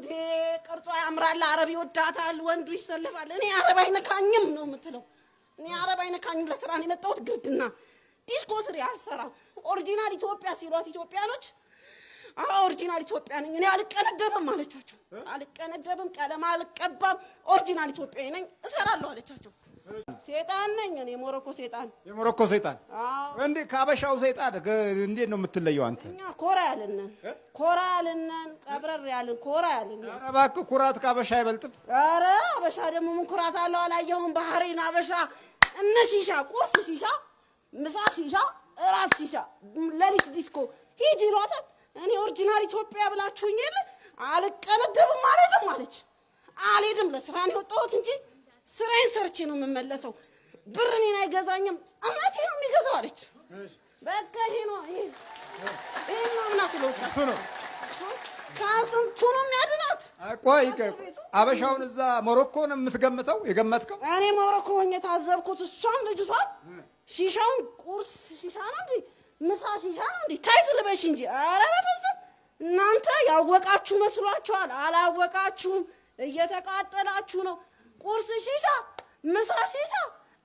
እንዴ ቅርጿ ያምራል አረብ ይወዳታል ወንዱ ይሰለፋል እኔ አረብ አይነካኝም ነው የምትለው እኔ አረብ አይነካኝም ለስራ ነው የመጣሁት ግድና ዲስኮ ስሪ አልሰራም ኦሪጂናል ኢትዮጵያ ሲሏት ኢትዮጵያኖች ኦሪጂናል ኢትዮጵያ ነኝ እኔ አልቀነደብም አለቻቸው አልቀነደብም ቀለም አልቀባም ኦሪጂናል ኢትዮጵያ ነኝ እሰራለሁ አለቻቸው ሰይጣን ነኝ እኔ የሞሮኮ ሰይጣን እንዴ ካበሻው ሰይጣን እንዴት ነው የምትለየው አንተ እኛ ኮራ ያለነን ቀብረር ያለን ኮራ ያለን ኧረ እባክህ ኩራት ካበሻ አይበልጥም ኧረ አበሻ ደግሞ ምን ኩራት አለው አላየሁም ባህሪን አበሻ እነ ሺሻ ቁርስ ሺሻ ምሳ ሺሻ እራት ሺሻ ለሊት ዲስኮ ሂጂ ይሏታል እኔ ኦሪጂናል ኢትዮጵያ ብላችሁኝ የለ አልቀነደብም ማለትም አለች አልሄድም ለስራ ነው የወጣሁት እንጂ ስራዬን ሰርቼ ነው የምመለሰው ብር እኔን አይገዛኝም አማቴ ነው የሚገዛው አለች በቃ ይሄ ነው እሱ ነው ካንሰንቱ ነው የሚያድናት ቆይ አበሻውን እዛ ሞሮኮ ነው የምትገምተው የገመትከው እኔ ሞሮኮ ሆኜ ታዘብኩት እሷም ልጅቷን ሺሻውን ቁርስ ሺሻ ነው እንዴ ምሳ ሺሻ ነው እንዴ ታይት ልበሽ እንጂ ኧረ በፍጹም እናንተ ያወቃችሁ መስሏችኋል አላወቃችሁም እየተቃጠላችሁ ነው ቁርስ ሺሻ ምሳ ሺሻ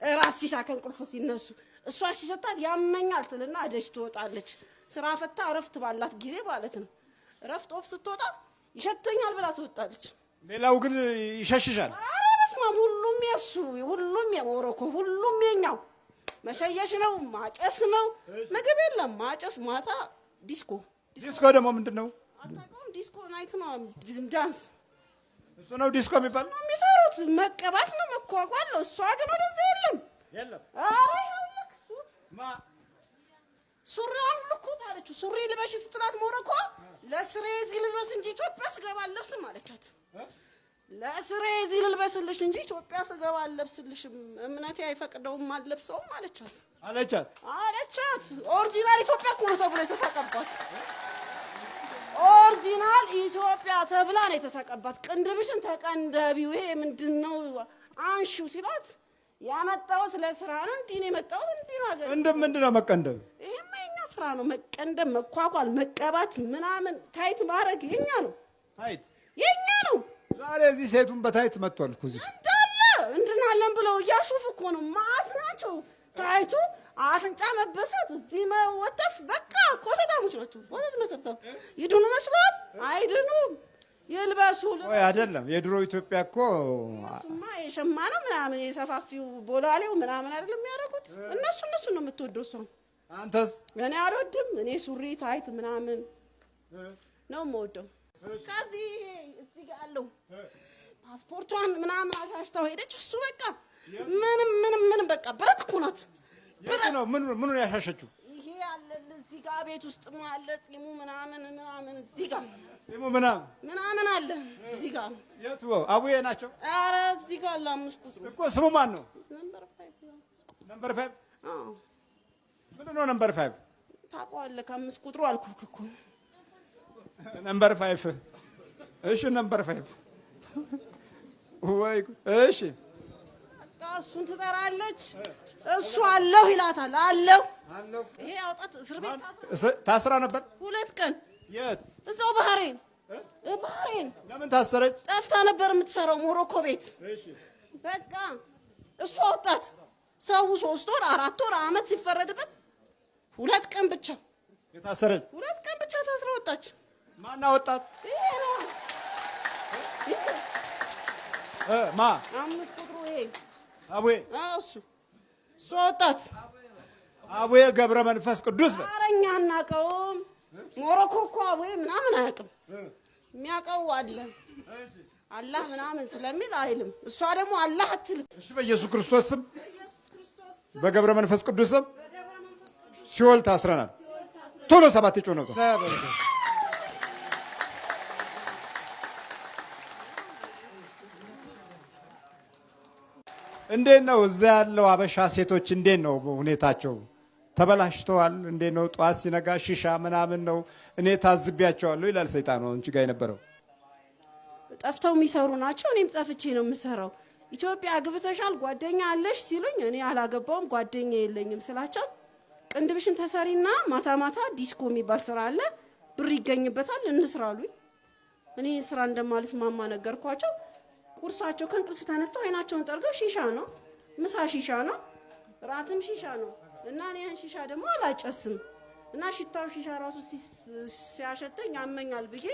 እራት ሺሻ ከእንቅልፍ ሲነሱ እሷ ሲሸታት ያመኛል ትልና አደሽ ትወጣለች ስራ ፈታ እረፍት ባላት ጊዜ ማለት ነው እረፍት ኦፍ ስትወጣ ይሸተኛል ብላ ትወጣለች ሌላው ግን ይሸሽሻል ኧረ በስመ አብ ሁሉም የሞሮኮ ሁሉም የኛው መሸየሽ ነው ማጨስ ነው ምግብ የለም ማጨስ ማታ ዲስኮ ደግሞ ምንድነው አታውቀውም ዲስኮ ናይት ነው ዳንስ እሱ ነው ዲስኮ የሚባል ነው የሚሰሩት መቀባት ነው መኳኳል ነው እሷ ግን ወደዛ የለም ኧረ ይኸውልህ ሱሪዋን ልኩት አለችው ሱሪ ልበሽ ስትላት ሞሮኮ ለስሬ እዚህ ልልበስ እንጂ ኢትዮጵያ ስገባ አልለብስም አለቻት ለስሬ እዚህ ልልበስልሽ እንጂ ኢትዮጵያ ስገባ አልለብስልሽም እምነቴ አይፈቅደውም አልለብሰውም አለቻት ኦሪጂናል ኢትዮጵያ እኮ ነው ተብሎ የተሳቀባት ኦሪጂናል ኢትዮጵያ ተብላ ነው የተሳቀባት ቅንድብሽን ተቀንደቢው ይሄ ምንድነው አንሺው ሲላት ያመጣሁት ለስራ ነው እንዴ ነው የመጣሁት እንዴ ነው አገር ምንድነው መቀንደብ ይሄማ የኛ ስራ ነው መቀንደብ መኳኳል መቀባት ምናምን ታይት ማድረግ የኛ ነው የኛ ነው ዛሬ እዚህ ሴቱን በታይት መጥቷል እኮ እዚህ እንዳለ እንድናለን ብለው እያሹፍ እኮ ነው ማት ናቸው ታይቱ አፍንጫ መበሳት እዚህ መወተፍ በቃ ኮተታሞች ናቸው ወለት መሰብሰብ ይዱኑ መስሏል አይድኑም ይልበሱ ወይ አይደለም የድሮ ኢትዮጵያ እኮ እሱማ የሸማ ነው ምናምን የሰፋፊው ቦላሌው ምናምን አይደለም የሚያደርጉት እነሱ ነው የምትወደው እሷ አንተስ እኔ አልወድም እኔ ሱሪ ታይት ምናምን ነው የምወደው ከዚህ እዚህ ጋር አለው ፓስፖርቷን ምናምን አሻሽታው ሄደች እሱ በቃ ምንም በቃ ብረት እኮ ናት ብረት ነው ምን ያሻሸችው ይሄ አለ እዚህ ጋር ቤት ውስጥ አለ ጺሙ ምናምን እዚህ ጋር ጺሙ ምናምን አለ እዚህ ጋር የቱ አቡዬ ናቸው ኧረ እዚህ ጋር አምስት ቁጥር እኮ ስሙ ማን ነው ነምበር 5 አዎ ምንድን ነው ነምበር 5 ታውቀዋለህ ከአምስት ቁጥሩ አልኩህ እኮ ነምበር 5 እሺ ነምበር 5 ወይ እሺ እሱን ትጠራለች እሱ አለው ይላታል አለው ይሄ አውጣት እስር ቤት ታስራ ነበር 2 ቀን የት እዛው ባህሬን ለምን ታሰረች ጠፍታ ነበር የምትሰራው ሞሮኮ ቤት እሺ በቃ እሱ አውጣት ሰው 3 ወር 4 ወር አመት ሲፈረድበት 2 ቀን ብቻ የታሰረች 2 ቀን ብቻ ታስራ ወጣች ማን አወጣት ይሄ ነው ማ አምስት ቁጥሩ ይሄ አቡዬ እሱ አወጣት አቡዬ ገብረ መንፈስ ቅዱስ ነው አረኛ እናቀውም ሞሮኮ እኮ አቡዬ ምናምን አያውቅም የሚያውቀው አላህ ምናምን ስለሚል አይልም እሷ ደግሞ አላህ አትልም እሺ በኢየሱስ ክርስቶስ ስም በገብረ መንፈስ ቅዱስ ስም ሲኦል ታስረናል ቶሎ 7 ጮህ ነው እንዴት ነው እዛ ያለው አበሻ ሴቶች እንዴት ነው ሁኔታቸው ተበላሽተዋል እንዴት ነው ጧት ሲነጋ ሺሻ ምናምን ነው እኔ ታዝቢያቸዋለሁ ይላል ሰይጣን ነው እንጂ ጋር የነበረው ጠፍተው የሚሰሩ ናቸው እኔም ጠፍቼ ነው የምሰራው ኢትዮጵያ ግብተሻል ጓደኛ አለሽ ሲሉኝ እኔ አላገባውም ጓደኛ የለኝም ስላቸው ቅንድብሽን ተሰሪና ማታ ዲስኮ የሚባል ስራ አለ ብር ይገኝበታል እንስራሉኝ እኔ ስራ እንደማልስማማ ነገርኳቸው። ቁርሳቸው ከእንቅልፍ ተነስተው አይናቸውን ጠርገው ሺሻ ነው፣ ምሳ ሺሻ ነው፣ ራትም ሺሻ ነው። እና እኔ ያን ሺሻ ደግሞ አላጨስም እና ሽታው ሺሻ ራሱ ሲያሸተኝ ያመኛል ብዬ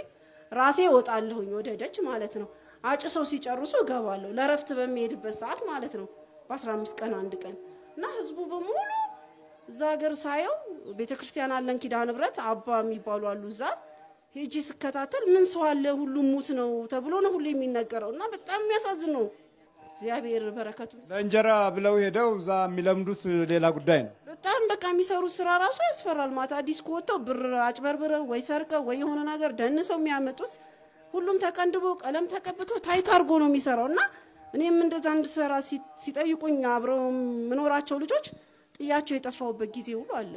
ራሴ እወጣለሁኝ ወደ ደጅ ማለት ነው። አጭሰው ሲጨርሱ እገባለሁ ለረፍት በሚሄድበት ሰዓት ማለት ነው። በ15 ቀን አንድ ቀን እና ህዝቡ በሙሉ እዛ ሀገር ሳየው ቤተክርስቲያን አለን ኪዳነ ምህረት አባ የሚባሉ አሉ። እዛ ሄጂ ስከታተል ምን ሰው አለ ሁሉም ሙት ነው ተብሎ ነው ሁሉ የሚነገረው እና በጣም የሚያሳዝን ነው። እግዚአብሔር በረከቱ። ለእንጀራ ብለው ሄደው እዛ የሚለምዱት ሌላ ጉዳይ ነው። በጣም በቃ የሚሰሩት ስራ ራሱ ያስፈራል። ማታ ዲስኮ ወጥተው ብር አጭበርብረው ወይ ሰርቀው ወይ የሆነ ነገር ደንሰው የሚያመጡት ሁሉም ተቀንድቦ ቀለም ተቀብቶ ታይት አድርጎ ነው የሚሰራው እና እኔም እንደዛ እንድሰራ ሲጠይቁኝ አብረው ምኖራቸው ልጆች ጥያቸው የጠፋውበት ጊዜ ሁሉ አለ።